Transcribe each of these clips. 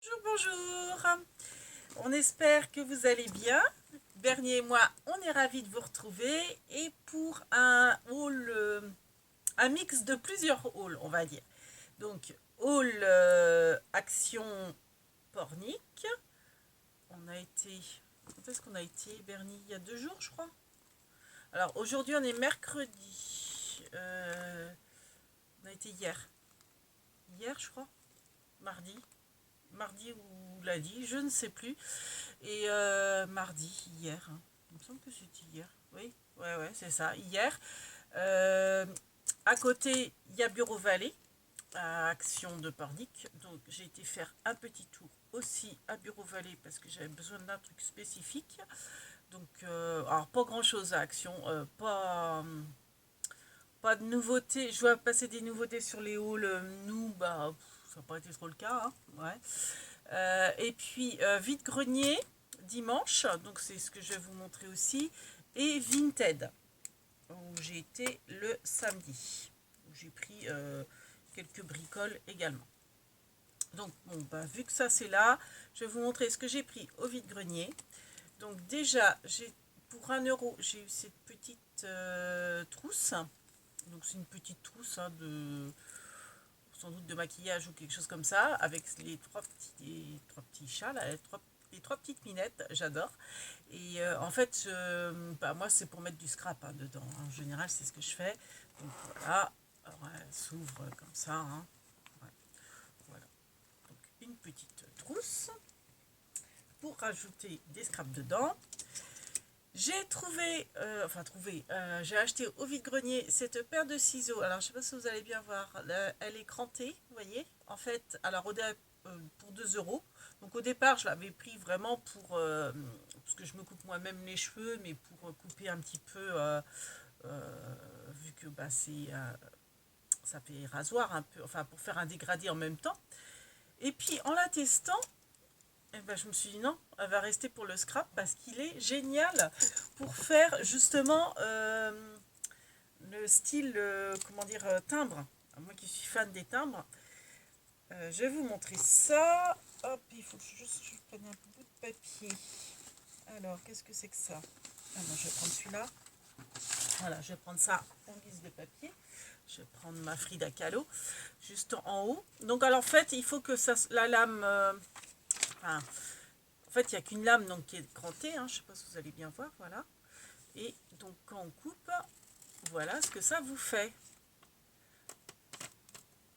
Bonjour, bonjour. On espère que vous allez bien. Bernier et moi, on est ravis de vous retrouver. Et pour un haul, un mix de plusieurs halls, on va dire. Donc, haul action pornique. On a été... Quand est-ce qu'on a été, Bernie? Il y a 2 jours, je crois. Alors, aujourd'hui, on est mercredi. On a été hier. Hier, je crois. Mardi ou lundi, je ne sais plus. Et mardi, hier. Il me semble que c'était hier. Oui, ouais, c'est ça, hier. Euh, à côté, il y a Bureau Vallée, à Action de Pornic. Donc j'ai été faire un petit tour aussi à Bureau Vallée parce que j'avais besoin d'un truc spécifique. Donc, alors pas grand chose à Action, pas de nouveautés. Je vois passer des nouveautés sur les halls. Nous, bah, ça n'a pas été trop le cas. Hein, ouais. Et puis vide-grenier dimanche, donc c'est ce que je vais vous montrer aussi, et Vinted, où j'ai été le samedi, où j'ai pris quelques bricoles également. Donc bon, bah, vu que ça c'est là, je vais vous montrer ce que j'ai pris au vide-grenier. Donc déjà, pour 1 euro, j'ai eu cette petite trousse. Donc c'est une petite trousse hein, sans doute de maquillage ou quelque chose comme ça, avec les trois petits chats, là, les trois petites minettes, j'adore. Et en fait, bah, moi, c'est pour mettre du scrap hein, dedans. En général, c'est ce que je fais. Donc voilà, alors, elle s'ouvre comme ça. Hein. Ouais, voilà. Donc une petite trousse pour rajouter des scraps dedans. J'ai j'ai acheté au vide-grenier cette paire de ciseaux. Alors, je sais pas si vous allez bien voir, elle est crantée, vous voyez. En fait, alors pour 2 euros. Donc, au départ, je l'avais pris vraiment parce que je me coupe moi-même les cheveux, mais pour couper un petit peu, vu que bah, ça fait rasoir un peu, enfin, pour faire un dégradé en même temps. Et puis, en la testant, eh ben, je me suis dit non, elle va rester pour le scrap parce qu'il est génial pour faire justement le style, comment dire, timbre. Moi qui suis fan des timbres, je vais vous montrer ça. Hop, il faut juste que je prenne un bout de papier. Alors, qu'est-ce que c'est que ça? Ah non, je vais prendre celui-là. Voilà, je vais prendre ça en guise de papier. Je vais prendre ma Frida Kahlo juste en haut. Donc, alors en fait, il faut que la lame... enfin, en fait, il n'y a qu'une lame donc, qui est crantée. Hein, je ne sais pas si vous allez bien voir. Voilà. Et donc, quand on coupe, voilà ce que ça vous fait.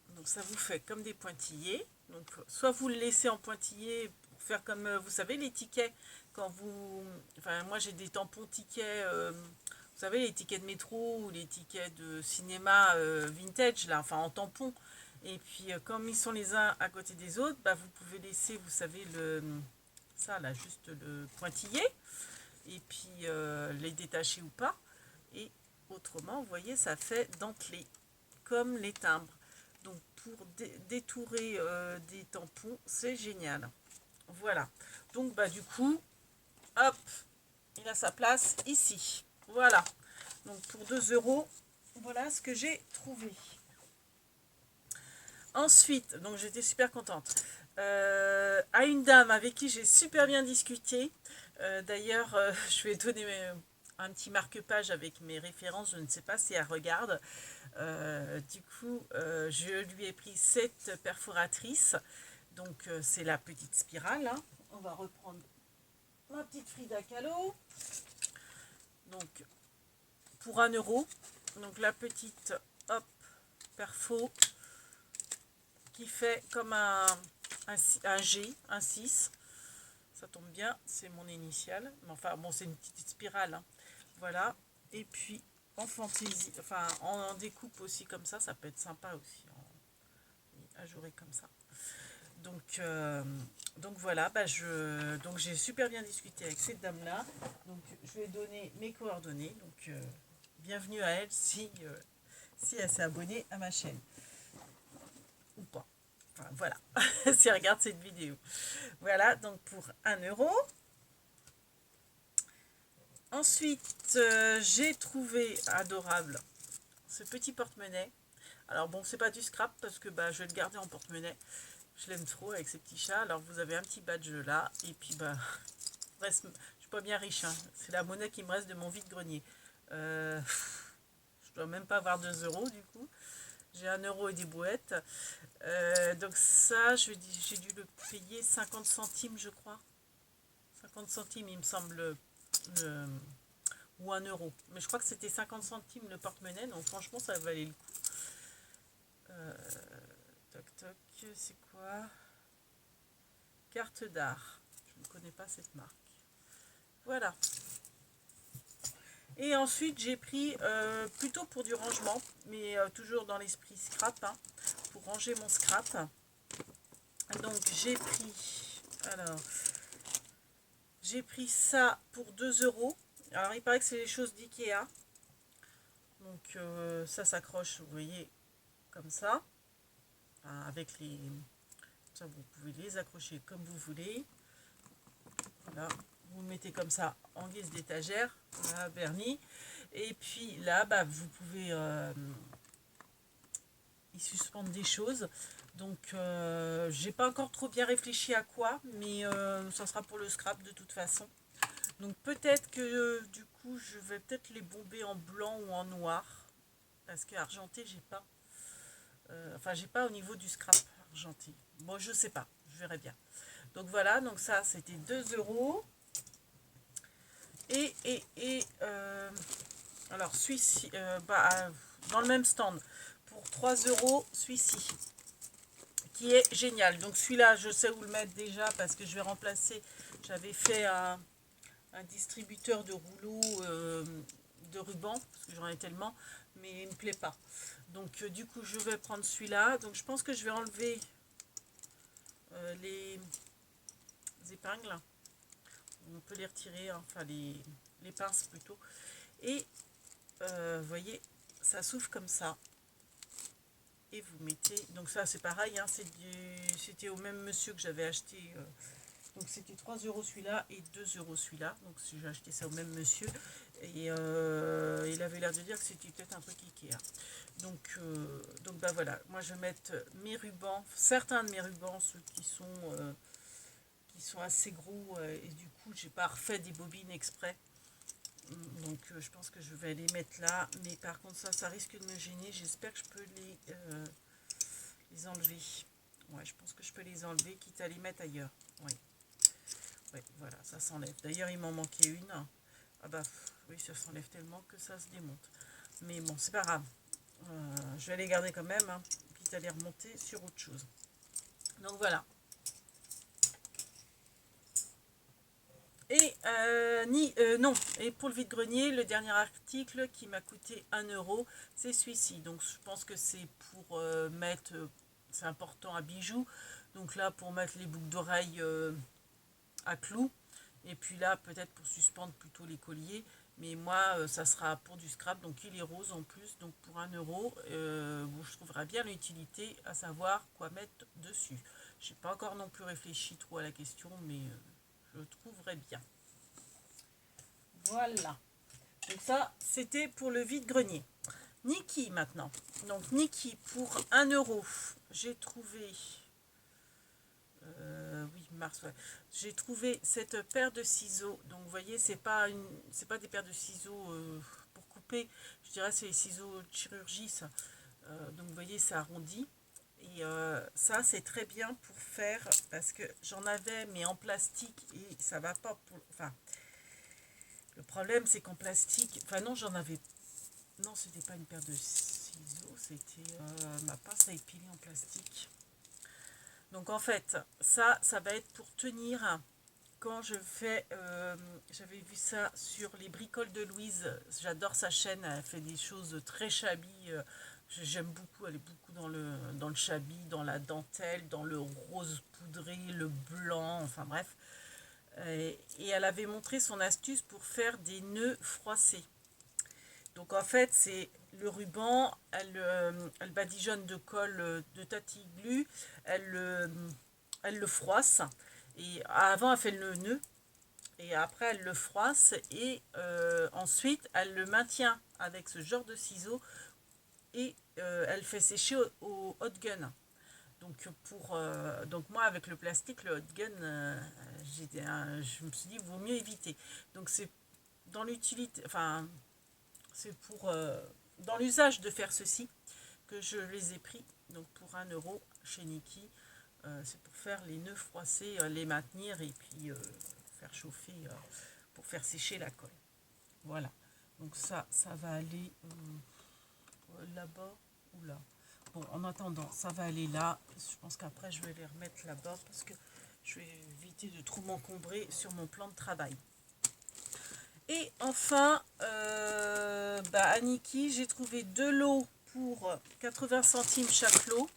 Donc ça vous fait comme des pointillés. Donc soit vous le laissez en pointillé pour faire comme, vous savez, les tickets. Quand vous... Enfin, moi j'ai des tampons tickets, vous savez, les tickets de métro ou les tickets de cinéma vintage, là, enfin en tampon. Et puis comme ils sont les uns à côté des autres, bah, vous pouvez laisser, vous savez, ça là, juste le pointillé. Et puis les détacher ou pas. Et autrement, vous voyez, ça fait dentelé, comme les timbres. Donc pour détourer des tampons, c'est génial. Voilà. Donc bah du coup, hop, il a sa place ici. Voilà. Donc pour 2 euros, voilà ce que j'ai trouvé. Ensuite, donc j'étais super contente. À une dame avec qui j'ai super bien discuté. D'ailleurs, je lui ai donné un petit marque-page avec mes références. Je ne sais pas si elle regarde. Du coup, je lui ai pris cette perforatrice. Donc, c'est la petite spirale. Hein. On va reprendre ma petite Frida Kahlo. Donc, pour 1 euro. Donc, la petite, hop, perfo qui fait comme un G, un 6. Ça tombe bien, c'est mon initiale. Mais enfin, bon, c'est une petite spirale. Hein. Voilà. Et puis, en fantaisie, enfin, en découpe aussi comme ça peut être sympa aussi. Ajouré comme ça. Donc voilà, donc j'ai super bien discuté avec cette dame-là. Donc je lui ai donné mes coordonnées. Donc bienvenue à elle si elle s'est abonnée à ma chaîne. Ou pas. Enfin voilà, si elle regarde cette vidéo. Voilà, donc pour 1 euro. Ensuite, j'ai trouvé adorable ce petit porte-monnaie. Alors bon, c'est pas du scrap parce que bah, je vais le garder en porte-monnaie. Je l'aime trop avec ces petits chats. Alors vous avez un petit badge là. Et puis bah, reste, je suis pas bien riche. Hein. C'est la monnaie qui me reste de mon vide-grenier. Je dois même pas avoir 2 euros du coup. J'ai 1 euro et des bouettes. Donc ça, j'ai dû le payer 50 centimes, je crois. 50 centimes, il me semble, le, ou 1 euro. Mais je crois que c'était 50 centimes le porte-monnaie, donc franchement, ça valait le coup. Euh, toc toc, c'est quoi? Carte d'art. Je ne connais pas cette marque. Voilà. Et ensuite, j'ai pris plutôt pour du rangement, mais toujours dans l'esprit scrap, hein, pour ranger mon scrap. Donc, j'ai pris ça pour 2 euros. Alors, il paraît que c'est les choses d'IKEA. Donc, ça s'accroche, vous voyez, comme ça. Enfin, avec les... Ça, vous pouvez les accrocher comme vous voulez. Voilà. Vous le mettez comme ça en guise d'étagère, voilà, vernis. Et puis là, bah, vous pouvez y suspendre des choses. Donc, j'ai pas encore trop bien réfléchi à quoi, mais ça sera pour le scrap de toute façon. Donc peut-être que du coup, je vais peut-être les bomber en blanc ou en noir, parce que argenté, j'ai pas. Enfin, j'ai pas au niveau du scrap argenté. Bon, je sais pas, je verrai bien. Donc voilà, donc ça, c'était 2 euros. Alors celui-ci, dans le même stand, pour 3 euros, celui-ci, qui est génial. Donc celui-là, je sais où le mettre déjà, parce que je vais remplacer, j'avais fait un distributeur de rouleaux de ruban, parce que j'en ai tellement, mais il ne me plaît pas. Donc du coup, je vais prendre celui-là. Donc je pense que je vais enlever les épingles. On peut les retirer, hein, enfin les pinces plutôt. Et vous voyez, ça s'ouvre comme ça. Et vous mettez... Donc ça, c'est pareil, hein, c'était au même monsieur que j'avais acheté... donc c'était 3 euros celui-là et 2 euros celui-là. Donc si j'ai acheté ça au même monsieur. Et il avait l'air de dire que c'était peut-être un truc Ikea. Donc bah voilà, moi je vais mettre mes rubans, certains de mes rubans, ceux qui sont assez gros. Et du coup, j'ai pas refait des bobines exprès. Donc je pense que je vais les mettre là. Mais par contre, ça risque de me gêner. J'espère que je peux les enlever. Ouais, je pense que je peux les enlever, quitte à les mettre ailleurs. Ouais. Ouais, voilà, ça s'enlève. D'ailleurs, il m'en manquait une. Ah bah oui, ça s'enlève tellement que ça se démonte. Mais bon, c'est pas grave. Je vais les garder quand même, hein, quitte à les remonter sur autre chose. Donc voilà. Et non, et pour le vide-grenier, le dernier article qui m'a coûté 1 euro, c'est celui-ci. Donc je pense que c'est pour mettre, c'est important, à bijoux. Donc là, pour mettre les boucles d'oreilles à clous. Et puis là, peut-être pour suspendre plutôt les colliers. Mais moi, ça sera pour du scrap. Donc il est rose en plus. Donc pour 1 euro, bon, je trouverai bien l'utilité à savoir quoi mettre dessus. Je n'ai pas encore non plus réfléchi trop à la question, mais je le trouverai bien. Voilà. Donc ça, c'était pour le vide-grenier. Niki maintenant. Donc Niki, pour 1 euro, j'ai trouvé... oui, mars, ouais. J'ai trouvé cette paire de ciseaux. Donc vous voyez, c'est pas des paires de ciseaux pour couper. Je dirais c'est les ciseaux de chirurgie, ça. Donc vous voyez, c'est arrondi. Et ça, c'est très bien pour faire, parce que j'en avais, mais en plastique, et ça va pas pour... Enfin, le problème, c'est qu'en plastique... Enfin non, j'en avais... Non, c'était pas une paire de ciseaux, c'était ma pince à épiler en plastique. Donc en fait, ça va être pour tenir quand je fais... j'avais vu ça sur les bricoles de Louise. J'adore sa chaîne, elle fait des choses très shabby. J'aime beaucoup, elle est beaucoup dans le shabby, dans la dentelle, dans le rose poudré, le blanc, enfin bref. Et elle avait montré son astuce pour faire des nœuds froissés. Donc en fait, c'est le ruban, elle badigeonne de colle de Tati Glue, elle le froisse. Et avant, elle fait le nœud. Et après, elle le froisse. Et ensuite, elle le maintient avec ce genre de ciseaux. Et elle fait sécher au hot gun. Donc moi avec le plastique, le hot gun, je me suis dit vaut mieux éviter. Donc c'est dans l'utilité, enfin c'est pour dans l'usage de faire ceci que je les ai pris. Donc pour 1 € chez Nikki, c'est pour faire les nœuds froissés, les maintenir et puis faire chauffer pour faire sécher la colle. Voilà. Donc ça va aller là-bas ou là. Bon, en attendant, ça va aller là. Je pense qu'après, je vais les remettre là-bas parce que je vais éviter de trop m'encombrer sur mon plan de travail. Et enfin, à Nikki, j'ai trouvé 2 lots pour 80 centimes chaque lot.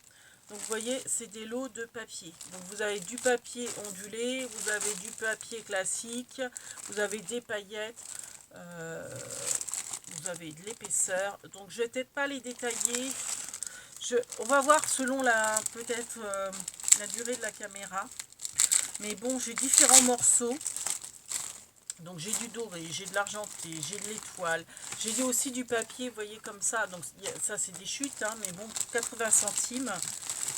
Donc vous voyez, c'est des lots de papier. Donc vous avez du papier ondulé, vous avez du papier classique, vous avez des paillettes, vous avez de l'épaisseur. Donc je vais peut-être pas les détailler. On va voir selon peut-être la durée de la caméra. Mais bon, j'ai différents morceaux. Donc j'ai du doré, j'ai de l'argenté, j'ai de l'étoile, j'ai aussi du papier, vous voyez comme ça. Donc ça c'est des chutes, hein, mais bon, 80 centimes.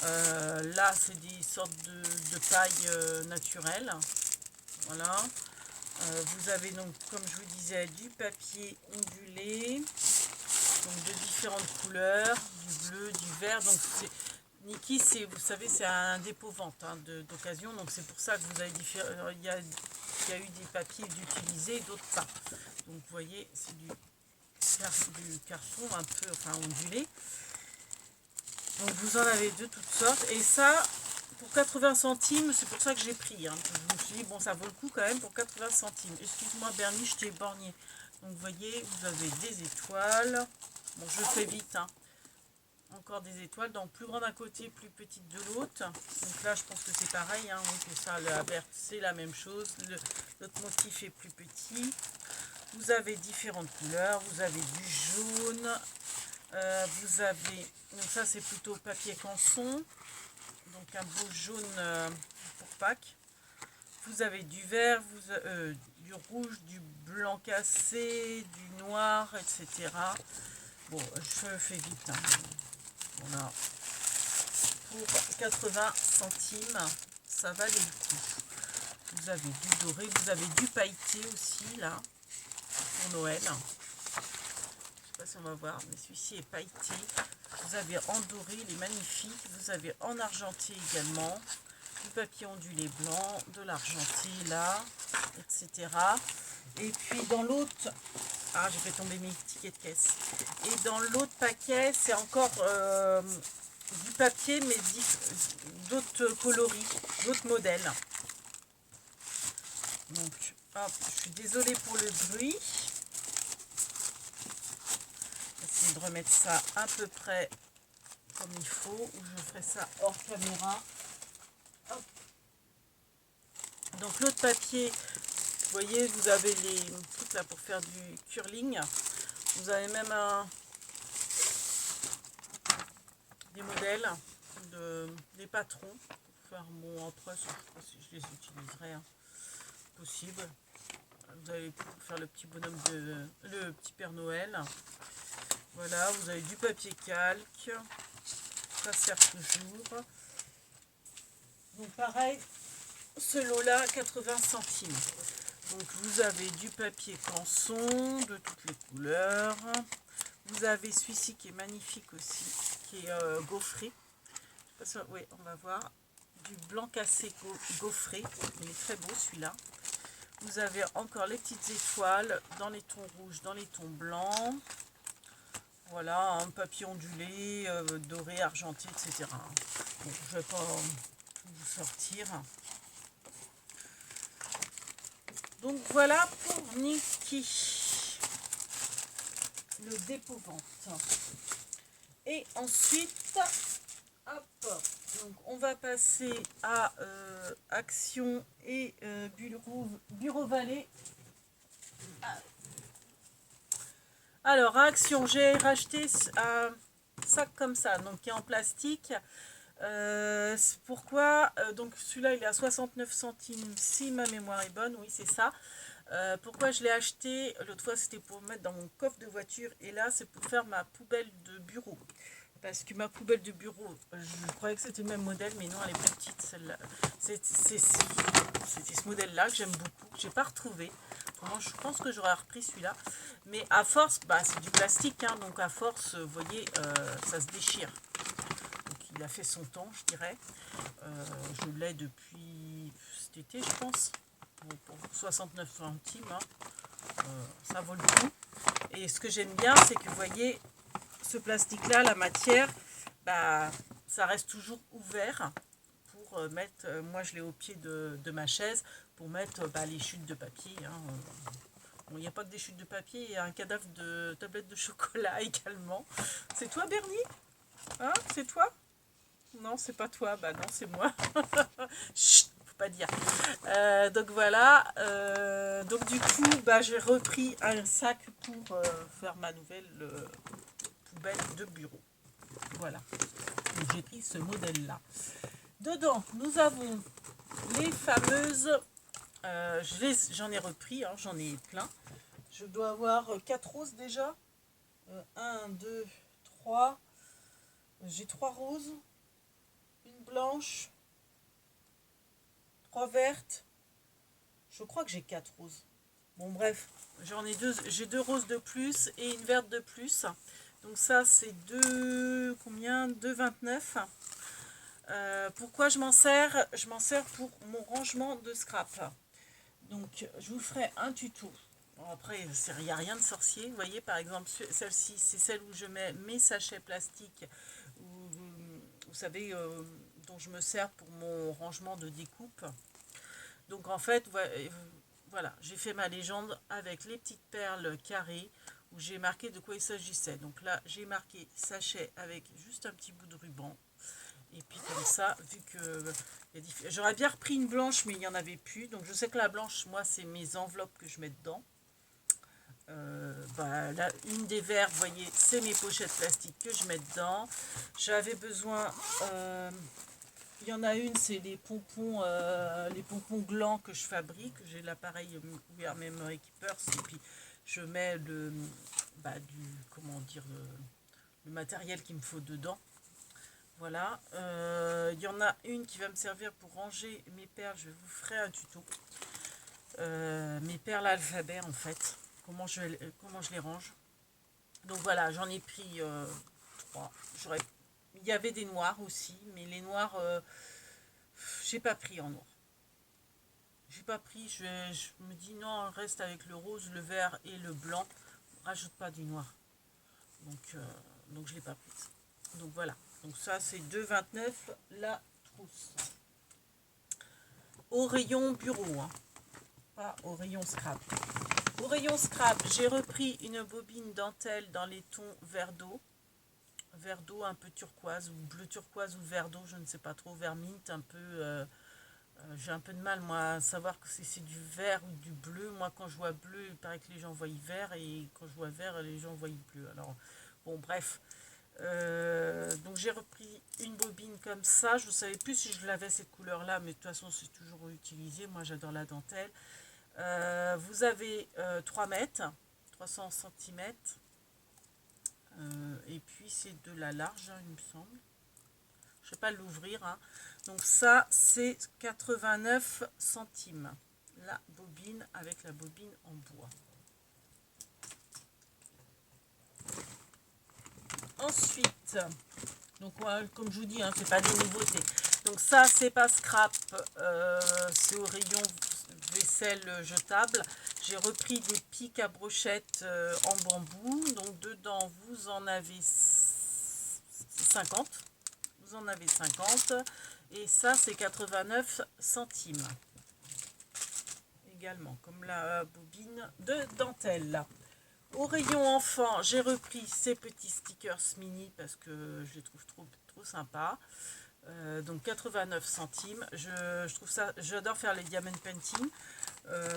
Là c'est des sortes de paille naturelle. Voilà. Vous avez donc, comme je vous disais, du papier ondulé, donc de différentes couleurs, du bleu, du vert. Donc Nikki, vous savez, c'est un dépôt-vente hein, d'occasion, donc c'est pour ça que vous avez il y a eu des papiers d'utiliser, d'autres pas. Donc vous voyez, c'est du carton un peu ondulé. Donc vous en avez de toutes sortes. Et ça, pour 80 centimes, c'est pour ça que j'ai pris. Hein. Je me suis dit, bon, ça vaut le coup quand même pour 80 centimes. Excuse-moi Bernie, je t'ai éborgné. Donc vous voyez, vous avez des étoiles. Bon, je fais vite. Hein. Encore des étoiles, donc plus grande d'un côté, plus petite de l'autre. Donc là, je pense que c'est pareil, hein, oui, que ça, la verte, c'est la même chose. L'autre motif est plus petit. Vous avez différentes couleurs, vous avez du jaune, vous avez, donc ça c'est plutôt papier canson, donc un beau jaune pour Pâques. Vous avez du vert, du rouge, du blanc cassé, du noir, etc. Bon, je fais vite. Hein. Voilà. Pour 80 centimes, ça valait le coup. Vous avez du doré, vous avez du pailleté aussi, là, pour Noël. Je ne sais pas si on va voir, mais celui-ci est pailleté. Vous avez en doré, il est magnifique. Vous avez en argenté également. Du papier ondulé blanc, de l'argenté, là, etc. Et puis dans l'autre... Ah, j'ai fait tomber mes tickets de caisse. Et dans l'autre paquet, c'est encore du papier, mais d'autres coloris, d'autres modèles. Donc, hop, je suis désolée pour le bruit. Essayer de remettre ça à peu près comme il faut, ou je ferai ça hors caméra. Hop. Donc l'autre papier, vous voyez, vous avez les trucs là pour faire du curling. Vous avez même des modèles, des patrons. Pour faire, bon, après, je ne sais pas si je les utiliserai. Hein. Possible. Vous allez faire le petit bonhomme le petit Père Noël. Voilà, vous avez du papier calque. Ça sert toujours. Donc pareil, ce lot-là, 80 centimes. Donc vous avez du papier canson de toutes les couleurs. Vous avez celui-ci qui est magnifique aussi, qui est gaufré. Je sais pas si, oui, on va voir. Du blanc cassé gaufré. Il est très beau celui-là. Vous avez encore les petites étoiles dans les tons rouges, dans les tons blancs. Voilà, un papier ondulé, doré, argenté, etc. Bon, je ne vais pas tout vous sortir. Donc voilà pour Nikki, le dépôt-vente. Et ensuite, hop, donc on va passer à Action et Bureau Vallée. Alors, à Action, j'ai racheté un sac comme ça, donc qui est en plastique. Pourquoi donc celui-là, il est à 69 centimes, si ma mémoire est bonne, oui, c'est ça. Pourquoi je l'ai acheté? L'autre fois, c'était pour mettre dans mon coffre de voiture, et là, c'est pour faire ma poubelle de bureau. Parce que ma poubelle de bureau, je croyais que c'était le même modèle, mais non, elle est plus petite, celle-là. C'était ce modèle-là que j'aime beaucoup, que j'ai pas retrouvé. Vraiment, je pense que j'aurais repris celui-là. Mais à force, bah, c'est du plastique, hein, donc à force, vous voyez, ça se déchire. Donc il a fait son temps, je dirais. Je l'ai depuis cet été, je pense. Bon, pour 69 centimes, hein, ça vaut le coup. Et ce que j'aime bien, c'est que vous voyez, ce plastique-là, la matière, bah, ça reste toujours ouvert pour mettre, moi je l'ai au pied de ma chaise, pour mettre bah, les chutes de papier. Hein. Bon, il n'y a pas que des chutes de papier, il y a un cadavre de tablette de chocolat également. C'est toi, Bernie? Hein? C'est toi? Non, c'est pas toi, bah non, c'est moi. Chut, faut pas dire. Donc voilà, donc du coup, bah, j'ai repris un sac pour faire ma nouvelle poubelle de bureau. Voilà, donc j'ai pris ce modèle-là. Dedans, nous avons les fameuses, j'en ai repris, hein, j'en ai plein. Je dois avoir 4 roses déjà. 1, 2, 3. J'ai 3 roses. Une blanche. 3 vertes. Je crois que j'ai 4 roses. Bon bref, j'ai 2 roses de plus et une verte de plus. Donc ça c'est 2, combien 2,29. Pourquoi je m'en sers? Je m'en sers pour mon rangement de scrap. Donc je vous ferai un tuto. Bon, après, il n'y a rien de sorcier. Vous voyez, par exemple, celle-ci, c'est celle où je mets mes sachets plastiques, vous savez, dont je me sers pour mon rangement de découpe. Donc en fait, voilà, j'ai fait ma légende avec les petites perles carrées où j'ai marqué de quoi il s'agissait. Donc là, j'ai marqué sachet avec juste un petit bout de ruban. Et puis comme ça, vu que j'aurais bien repris une blanche, mais il n'y en avait plus. Donc je sais que la blanche, moi, c'est mes enveloppes que je mets dedans. Bah, là, une des verts, vous voyez, c'est mes pochettes plastiques que je mets dedans. J'avais besoin... il y en a une, c'est les pompons glands que je fabrique. J'ai l'appareil Memory Keepers et puis je mets comment dire, le matériel qu'il me faut dedans. Voilà. Il y en a une qui va me servir pour ranger mes perles. Je vous ferai un tuto. Mes perles alphabet en fait. Comment je les range. Donc voilà, j'en ai pris 3. Il y avait des noirs aussi, mais les noirs, j'ai pas pris en noir. J'ai pas pris, je me dis non, reste avec le rose, le vert et le blanc. Rajoute pas du noir. Donc je l'ai pas prise. Donc voilà. Donc ça c'est 2,29 la trousse. Au rayon bureau, hein. Pas au rayon scrap. Au rayon scrap, j'ai repris une bobine dentelle dans les tons vert d'eau un peu turquoise ou bleu turquoise ou vert d'eau, je ne sais pas trop, vert mint un peu. J'ai un peu de mal moi à savoir que c'est du vert ou du bleu. Moi quand je vois bleu, il paraît que les gens voient vert et quand je vois vert, les gens voient bleu. Alors bon bref. Donc j'ai repris une bobine comme ça. Je ne savais plus si je l'avais cette couleur là, mais de toute façon c'est toujours utilisé. Moi j'adore la dentelle. Vous avez 3 mètres, 300 cm. Et puis c'est de la large, hein, il me semble. Je ne sais pas l'ouvrir. Hein. Donc ça, c'est 89 centimes. La bobine avec la bobine en bois. Ensuite, donc comme je vous dis, hein, c'est pas des nouveautés. Donc ça, c'est pas scrap, c'est au rayon vaisselle jetable. J'ai repris des pics à brochettes en bambou. Donc dedans, vous en avez 50. Vous en avez 50. Et ça, c'est 89 centimes. Également, comme la bobine de dentelle. Au rayon enfant, j'ai repris ces petits stickers mini parce que je les trouve trop sympas. Donc 89 centimes. Je trouve ça, j'adore faire les diamond painting.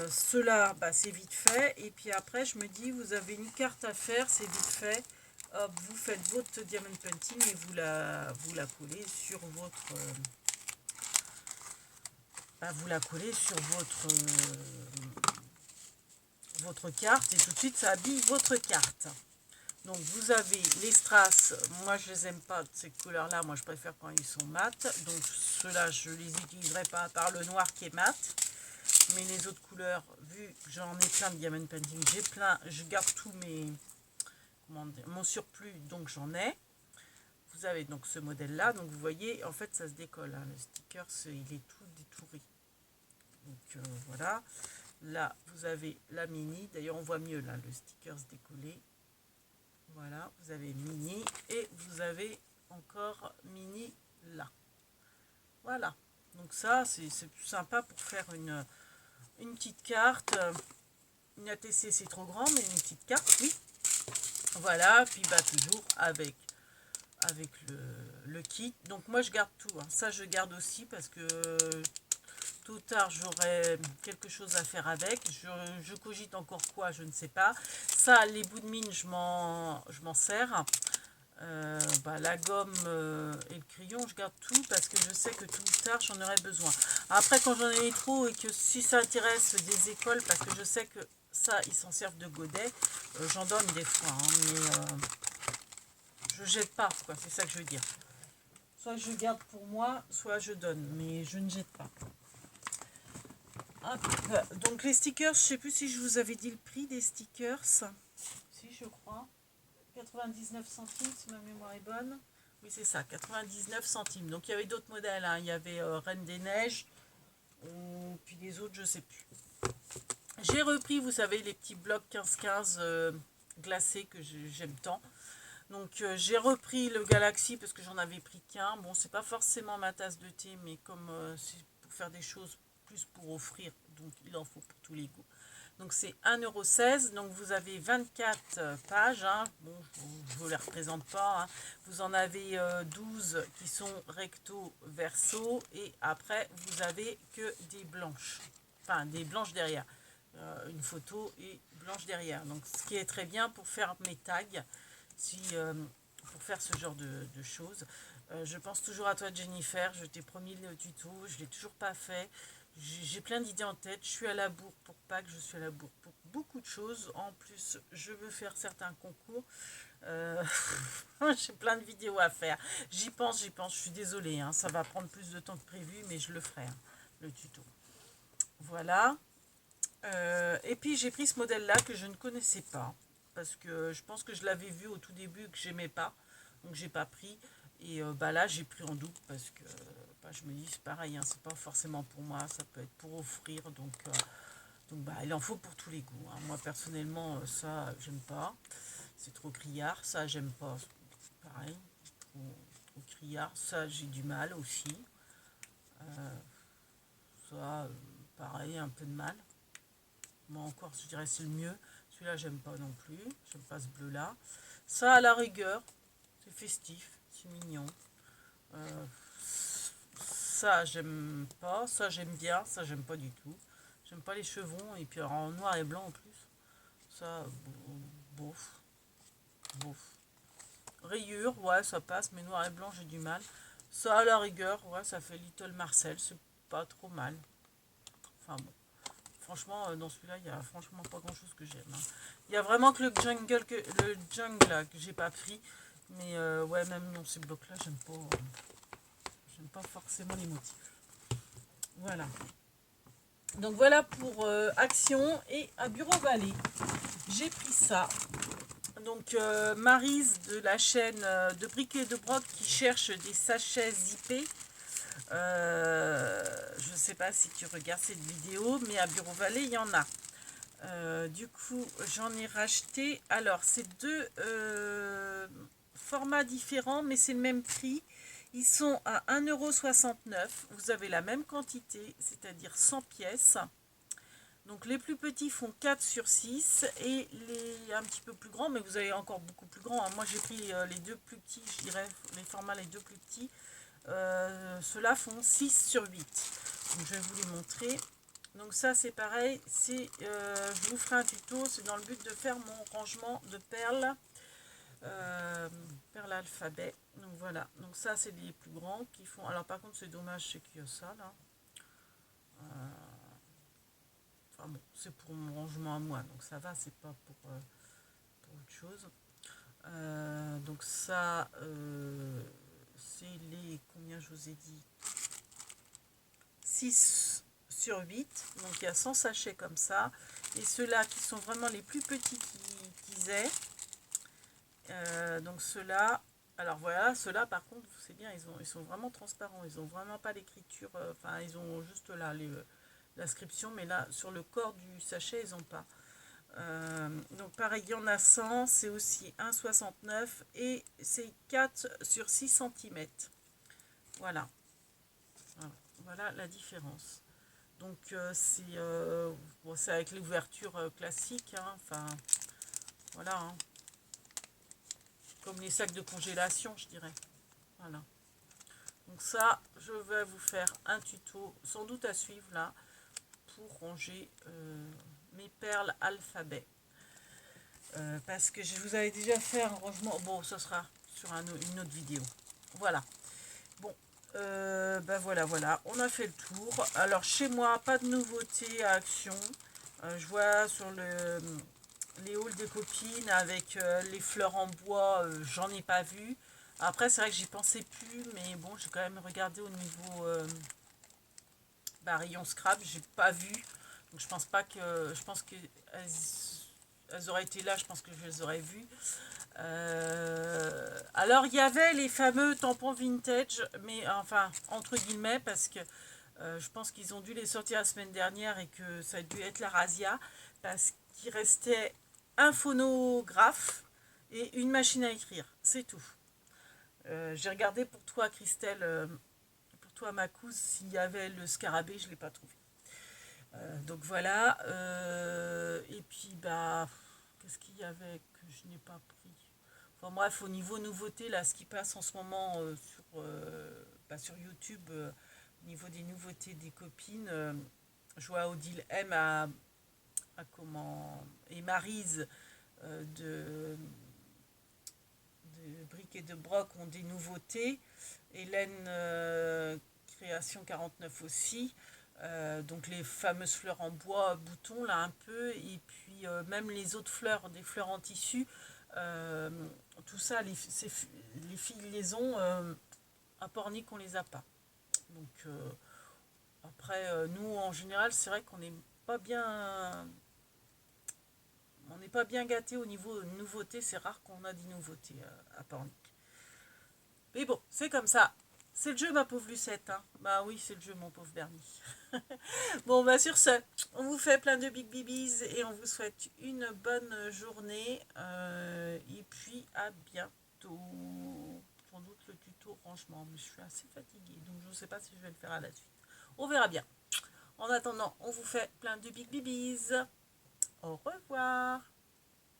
Ceux-là, bah, c'est vite fait. Et puis après, je me dis, vous avez une carte à faire, c'est vite fait. Hop, vous faites votre diamond painting et vous la collez sur votre... vous la collez sur votre carte et tout de suite ça habille votre carte. Donc vous avez les strass, moi je les aime pas de ces couleurs là, moi je préfère quand ils sont mat, donc ceux-là je les utiliserai pas à part le noir qui est mat, mais les autres couleurs, vu que j'en ai plein de diamond painting, j'ai plein, je garde tous mes, comment dire, mon surplus, donc j'en ai. Vous avez donc ce modèle là, donc vous voyez en fait ça se décolle, hein, le sticker il est tout détouré, donc voilà. Là vous avez la mini, d'ailleurs on voit mieux là le sticker se décoller. Voilà, vous avez mini et vous avez encore mini là. Voilà, donc ça c'est plus sympa pour faire une petite carte. Une ATC c'est trop grand, mais une petite carte, oui. Voilà, puis bah toujours avec le kit. Donc moi je garde tout, hein. Ça je garde aussi parce que tôt ou tard j'aurai quelque chose à faire avec. Je cogite encore quoi, je ne sais pas. Ça, les bouts de mine, je m'en sers. La gomme et le crayon, je garde tout parce que je sais que tôt ou tard j'en aurai besoin. Après, quand j'en ai trop et que si ça intéresse des écoles, parce que je sais que ça, ils s'en servent de godet, j'en donne des fois, hein, mais je jette pas, quoi, c'est ça que je veux dire. Soit je garde pour moi, soit je donne, mais je ne jette pas. Hop. Donc les stickers, je sais plus si je vous avais dit le prix des stickers. Si, je crois. 99 centimes si ma mémoire est bonne. Oui, c'est ça, 99 centimes. Donc il y avait d'autres modèles, hein. Il y avait Reine des Neiges, puis les autres, je sais plus. J'ai repris, vous savez, les petits blocs 15-15 glacés que j'aime tant. Donc j'ai repris le Galaxy parce que j'en avais pris qu'un. Bon, c'est pas forcément ma tasse de thé, mais comme c'est pour faire des choses plus pour offrir, donc il en faut pour tous les goûts. Donc c'est 1,16 €. Donc vous avez 24 pages. Hein. Bon, je ne vous les représente pas. Hein. Vous en avez 12 qui sont recto verso. Et après, vous avez que des blanches. Enfin, des blanches derrière. Une photo et blanche derrière. Donc ce qui est très bien pour faire mes tags. Pour faire ce genre de choses. Je pense toujours à toi, Jennifer. Je t'ai promis le tuto. Je ne l'ai toujours pas fait. J'ai plein d'idées en tête. Je suis à la bourre pour Pâques. Je suis à la bourre pour beaucoup de choses. En plus, je veux faire certains concours. J'ai plein de vidéos à faire. J'y pense. Je suis désolée. Hein. Ça va prendre plus de temps que prévu, mais je le ferai, hein, le tuto. Voilà. Et puis, j'ai pris ce modèle-là que je ne connaissais pas. Parce que je pense que je l'avais vu au tout début que j'aimais pas. Donc, j'ai pas pris. Et là, j'ai pris en double parce que je me dis, c'est pareil, hein, c'est pas forcément pour moi, ça peut être pour offrir. Donc il en faut pour tous les goûts. Hein. Moi, personnellement, ça, j'aime pas. C'est trop criard. Ça, j'aime pas. Pareil, trop criard. Ça, j'ai du mal aussi. Ça, pareil, un peu de mal. Moi, encore, je dirais c'est le mieux. Celui-là, j'aime pas non plus. J'aime pas ce bleu-là. Ça, à la rigueur, c'est festif, c'est mignon. Ça, j'aime pas. Ça, j'aime bien. Ça, j'aime pas du tout. J'aime pas les chevrons. Et puis, en noir et blanc en plus. Ça, bof. Bof. Rayure, ouais, ça passe. Mais noir et blanc, j'ai du mal. Ça, à la rigueur, ouais, ça fait Little Marcel. C'est pas trop mal. Enfin bon. Franchement, dans celui-là, il n'y a franchement pas grand-chose que j'aime. Hein. Il y a vraiment que le jungle là, que j'ai pas pris. Mais ouais, même dans ces blocs-là, j'aime pas forcément les motifs. Voilà. Donc voilà pour Action et à Bureau Vallée. J'ai pris ça. Donc Maryse de la chaîne de Briquet de Broc qui cherche des sachets zippés. Je ne sais pas si tu regardes cette vidéo, mais à Bureau Vallée, il y en a. Du coup, j'en ai racheté. Alors, c'est deux formats différents, mais c'est le même prix. Ils sont à 1,69 €. Vous avez la même quantité, c'est-à-dire 100 pièces. Donc, les plus petits font 4 sur 6 et les un petit peu plus grands, mais vous avez encore beaucoup plus grands. Hein. Moi, j'ai pris les deux plus petits, je dirais, les formats les deux plus petits. Ceux-là font 6 sur 8. Donc, je vais vous les montrer. Donc ça c'est pareil, je vous ferai un tuto, c'est dans le but de faire mon rangement de perles, perles alphabet. Donc voilà, donc ça c'est les plus grands qui font, alors par contre c'est dommage c'est qu'il y a ça là. Enfin bon, c'est pour mon rangement à moi, donc ça va, c'est pas pour autre chose. Donc ça, c'est les... Combien je vous ai dit? 6 sur 8. Donc il y a 100 sachets comme ça. Et ceux-là qui sont vraiment les plus petits qu'ils aient. Donc ceux-là... Alors voilà, ceux-là par contre, c'est bien, ils sont vraiment transparents. Ils n'ont vraiment pas l'écriture... Enfin, ils ont juste là l'inscription. Mais là, sur le corps du sachet, ils n'ont pas. Donc pareil, il y en a 100, c'est aussi 1,69 et c'est 4 sur 6 cm. Voilà. Voilà la différence. Donc bon, c'est avec l'ouverture classique, hein, enfin voilà, hein, comme les sacs de congélation, je dirais. Voilà. Donc ça, je vais vous faire un tuto, sans doute à suivre là, pour ranger mes perles alphabet. Parce que je vous avais déjà fait un rangement. Bon, ce sera sur une autre vidéo. Voilà. Bon, ben voilà. On a fait le tour. Alors, chez moi, pas de nouveauté à Action. Je vois sur les hauls des copines avec les fleurs en bois, j'en ai pas vu. Après, c'est vrai que j'y pensais plus, mais bon, j'ai quand même regardé au niveau rayon scrap, j'ai pas vu. Donc, je pense pas que. Je pense que elles auraient été là, je pense que je les aurais vues. Alors, il y avait les fameux tampons vintage, mais enfin, entre guillemets, parce que je pense qu'ils ont dû les sortir la semaine dernière et que ça a dû être la razzia, parce qu'il restait un phonographe et une machine à écrire. C'est tout. J'ai regardé pour toi, Christelle, pour toi, Macouz, s'il y avait le scarabée, je ne l'ai pas trouvé. Donc voilà. Et puis, bah, qu'est-ce qu'il y avait que je n'ai pas pris? Enfin bref, au niveau nouveauté, là, ce qui passe en ce moment sur YouTube, au niveau des nouveautés des copines, je vois Odile M et Maryse de Briques et de Broc ont des nouveautés. Hélène Création 49 aussi. Donc les fameuses fleurs en bois, boutons là un peu, et puis même les autres fleurs, des fleurs en tissu, euh, tout ça, les filles les ont, à Pornic on les a pas. Donc après, nous en général, c'est vrai qu'on n'est pas bien, on n'est pas bien gâté au niveau nouveauté, c'est rare qu'on a des nouveautés à Pornic. Mais bon, c'est comme ça. C'est le jeu, ma pauvre Lucette. Hein. Bah oui, c'est le jeu, mon pauvre Bernie. Bon, bah sur ce, on vous fait plein de big bibis et on vous souhaite une bonne journée. Et puis à bientôt. Sans doute le tuto rangement, mais je suis assez fatiguée, donc je ne sais pas si je vais le faire à la suite. On verra bien. En attendant, on vous fait plein de big bibis. Au revoir.